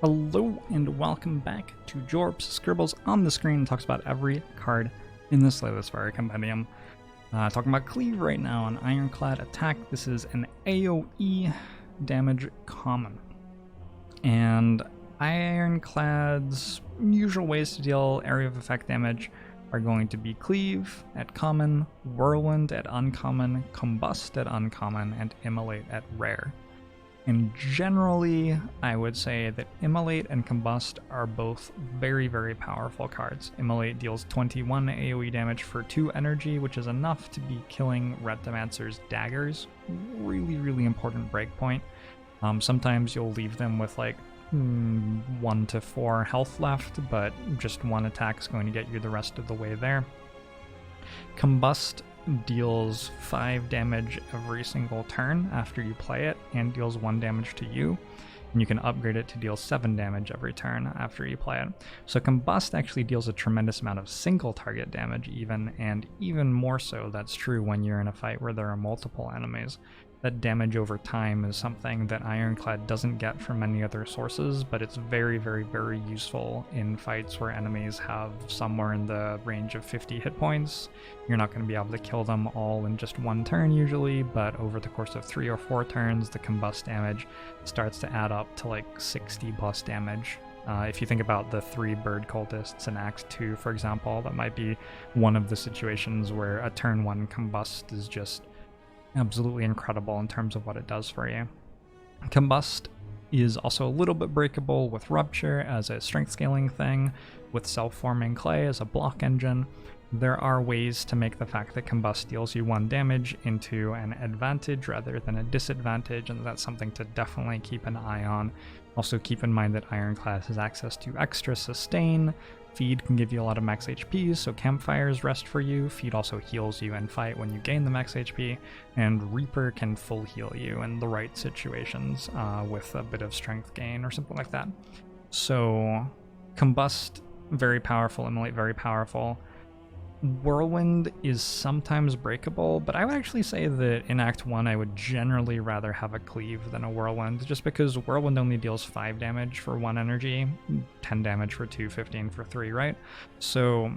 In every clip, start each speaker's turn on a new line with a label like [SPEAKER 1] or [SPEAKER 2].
[SPEAKER 1] Hello and welcome back to Jorbs. Scribbles on the screen talks about every card in the Slayless Fire Compendium. Talking about Cleave right now on Ironclad attack. This is an AoE damage common. And Ironclad's usual ways to deal area of effect damage are going to be Cleave at common, Whirlwind at uncommon, Combust at uncommon, and Immolate at rare. And generally, I would say that Immolate and Combust are both very, very powerful cards. Immolate deals 21 AoE damage for 2 energy, which is enough to be killing Reptimancer's daggers. Really, really important breakpoint. Sometimes you'll leave them with like 1 to 4 health left, but just one attack is going to get you the rest of the way there. Combust deals 5 damage every single turn after you play it, and deals 1 damage to you, and you can upgrade it to deal 7 damage every turn after you play it. So Combust actually deals a tremendous amount of single target damage and even more so that's true when you're in a fight where there are multiple enemies. That damage over time is something that Ironclad doesn't get from many other sources, but it's very, very, very useful in fights where enemies have somewhere in the range of 50 hit points. You're not going to be able to kill them all in just one turn usually, but over the course of 3 or 4 turns, the Combust damage starts to add up to like 60 plus damage. If you think about the 3 bird cultists in Act 2, for example, that might be one of the situations where a turn 1 Combust is just absolutely incredible in terms of what it does for you. Combust is also a little bit breakable with Rupture as a strength scaling thing, with self-forming clay as a block engine. There are ways to make the fact that Combust deals you 1 damage into an advantage rather than a disadvantage, and that's something to definitely keep an eye on. Also keep in mind that Ironclad has access to extra sustain. Feed can give you a lot of max HP, so campfires rest for you. Feed also heals you in fight when you gain the max HP, and Reaper can full heal you in the right situations with a bit of strength gain or something like that. So Combust, very powerful. Immolate, very powerful. Whirlwind is sometimes breakable, but I would actually say that in Act 1 I would generally rather have a Cleave than a Whirlwind, just because Whirlwind only deals 5 damage for 1 energy, 10 damage for 2, 15 for 3, right? So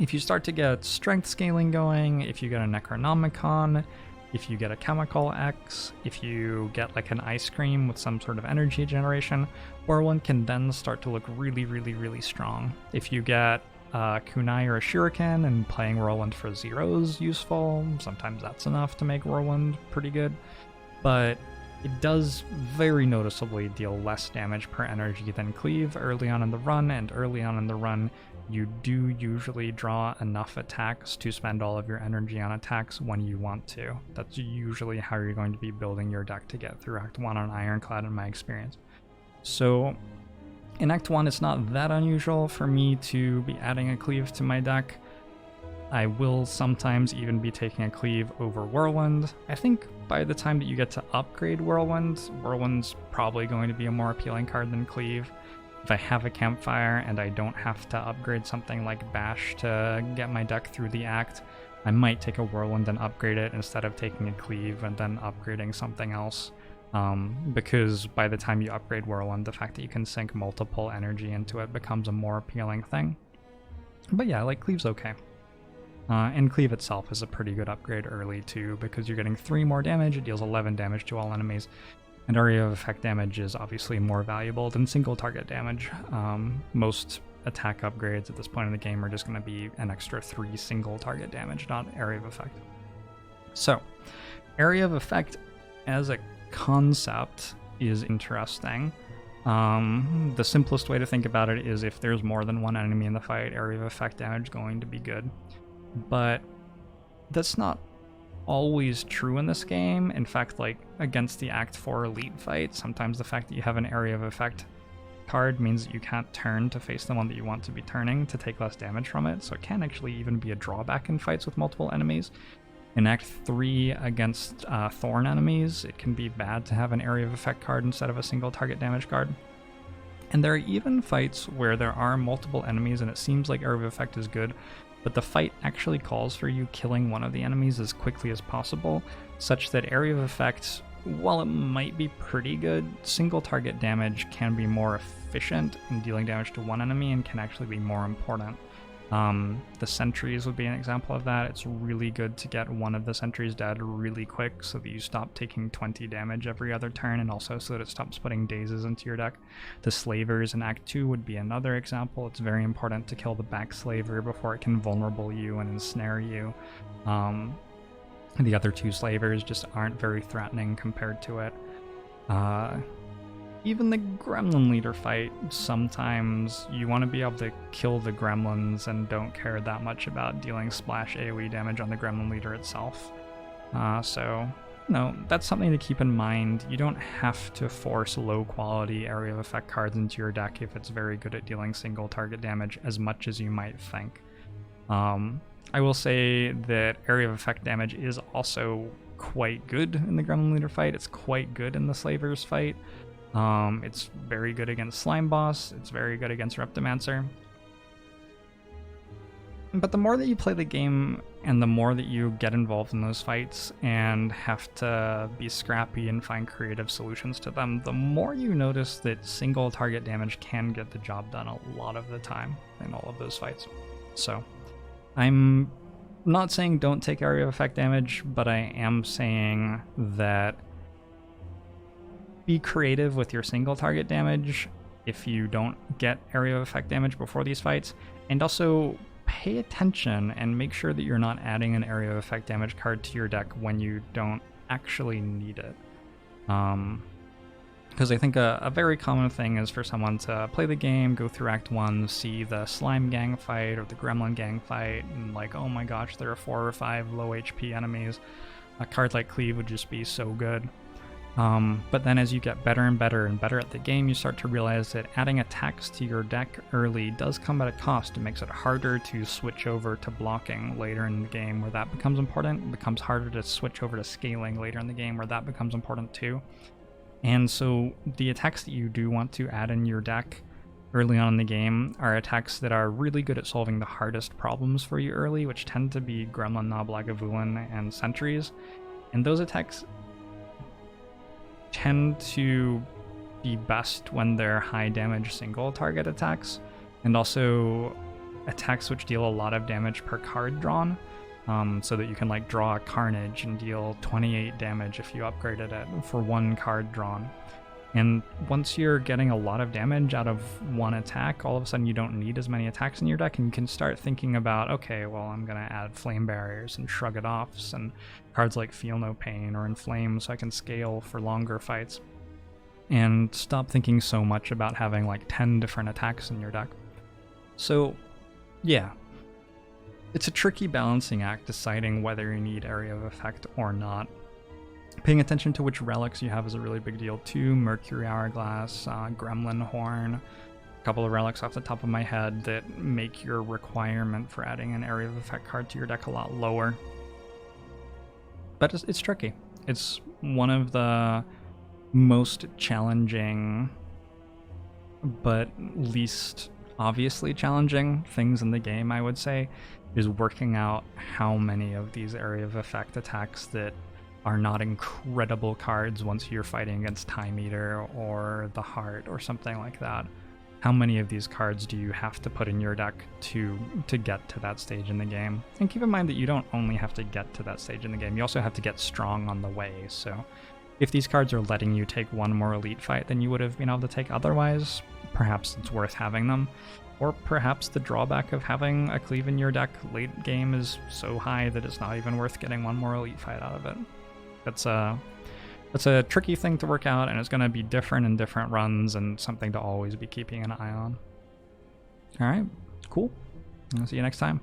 [SPEAKER 1] if you start to get strength scaling going, if you get a Necronomicon, if you get a Chemical X, if you get like an Ice Cream with some sort of energy generation, Whirlwind can then start to look really, really, really strong. If you get kunai or a shuriken and playing Whirlwind for 0 is useful. Sometimes that's enough to make Whirlwind pretty good, but it does very noticeably deal less damage per energy than Cleave early on in the run, and early on in the run you do usually draw enough attacks to spend all of your energy on attacks when you want to. That's usually how you're going to be building your deck to get through Act 1 on Ironclad in my experience. So in Act 1, it's not that unusual for me to be adding a Cleave to my deck. I will sometimes even be taking a Cleave over Whirlwind. I think by the time that you get to upgrade Whirlwind, Whirlwind's probably going to be a more appealing card than Cleave. If I have a Campfire and I don't have to upgrade something like Bash to get my deck through the act, I might take a Whirlwind and upgrade it instead of taking a Cleave and then upgrading something else. Because by the time you upgrade Whirlwind, the fact that you can sink multiple energy into it becomes a more appealing thing. But yeah, like Cleave's okay. And Cleave itself is a pretty good upgrade early too, because you're getting 3 more damage, it deals 11 damage to all enemies, and area of effect damage is obviously more valuable than single target damage. Most attack upgrades at this point in the game are just going to be an extra 3 single target damage, not area of effect. So, area of effect as a concept is interesting. The simplest way to think about it is if there's more than 1 enemy in the fight, area of effect damage is going to be good. But that's not always true in this game. In fact, like against the Act 4 elite fight, sometimes the fact that you have an area of effect card means that you can't turn to face the one that you want to be turning to take less damage from it, so it can actually even be a drawback in fights with multiple enemies. In Act 3 against Thorn enemies, it can be bad to have an area of effect card instead of a single target damage card. And there are even fights where there are multiple enemies and it seems like area of effect is good, but the fight actually calls for you killing one of the enemies as quickly as possible, such that area of effect while it might be pretty good, single target damage can be more efficient in dealing damage to one enemy and can actually be more important. The sentries would be an example of that. It's really good to get one of the sentries dead really quick so that you stop taking 20 damage every other turn, and also so that it stops putting dazes into your deck. The slavers in Act 2 would be another example. It's very important to kill the back slaver before it can vulnerable you and ensnare you. The other two slavers just aren't very threatening compared to it. Even the gremlin leader fight, sometimes you want to be able to kill the gremlins and don't care that much about dealing splash AoE damage on the gremlin leader itself. So, that's something to keep in mind. You don't have to force low quality area of effect cards into your deck if it's very good at dealing single target damage as much as you might think. I will say that area of effect damage is also quite good in the gremlin leader fight. It's quite good in the slavers fight. It's very good against Slime Boss, it's very good against Reptomancer. But the more that you play the game and the more that you get involved in those fights and have to be scrappy and find creative solutions to them, the more you notice that single target damage can get the job done a lot of the time in all of those fights. So, I'm not saying don't take area of effect damage, but I am saying that be creative with your single target damage if you don't get area of effect damage before these fights, and also pay attention and make sure that you're not adding an area of effect damage card to your deck when you don't actually need it. Because I think a very common thing is for someone to play the game, go through Act 1, see the slime gang fight or the gremlin gang fight, and like, oh my gosh, there are 4 or 5 low HP enemies. A card like Cleave would just be so good. But then as you get better and better and better at the game, you start to realize that adding attacks to your deck early does come at a cost. It makes it harder to switch over to blocking later in the game where that becomes important. It becomes harder to switch over to scaling later in the game where that becomes important too. And so the attacks that you do want to add in your deck early on in the game are attacks that are really good at solving the hardest problems for you early, which tend to be Gremlin, Nob, Lagavulin, and Sentries. And those attacks tend to be best when they're high damage single target attacks, and also attacks which deal a lot of damage per card drawn, so that you can like draw a Carnage and deal 28 damage if you upgraded it for 1 card drawn. And once you're getting a lot of damage out of 1 attack, all of a sudden you don't need as many attacks in your deck, and you can start thinking about, okay, well, I'm going to add Flame Barriers and Shrug It Offs and cards like Feel No Pain or Inflame so I can scale for longer fights. And stop thinking so much about having like 10 different attacks in your deck. So, yeah. It's a tricky balancing act deciding whether you need area of effect or not. Paying attention to which relics you have is a really big deal too. Mercury Hourglass, Gremlin Horn, a couple of relics off the top of my head that make your requirement for adding an area of effect card to your deck a lot lower. But it's tricky. It's one of the most challenging, but least obviously challenging things in the game, I would say, is working out how many of these area of effect attacks that are not incredible cards once you're fighting against Time Eater or the Heart or something like that. How many of these cards do you have to put in your deck to get to that stage in the game? And keep in mind that you don't only have to get to that stage in the game, you also have to get strong on the way. So if these cards are letting you take 1 more elite fight than you would have been able to take otherwise, perhaps it's worth having them. Or perhaps the drawback of having a Cleave in your deck late game is so high that it's not even worth getting 1 more elite fight out of it. That's a tricky thing to work out, and it's going to be different in different runs and something to always be keeping an eye on. Alright, cool. I'll see you next time.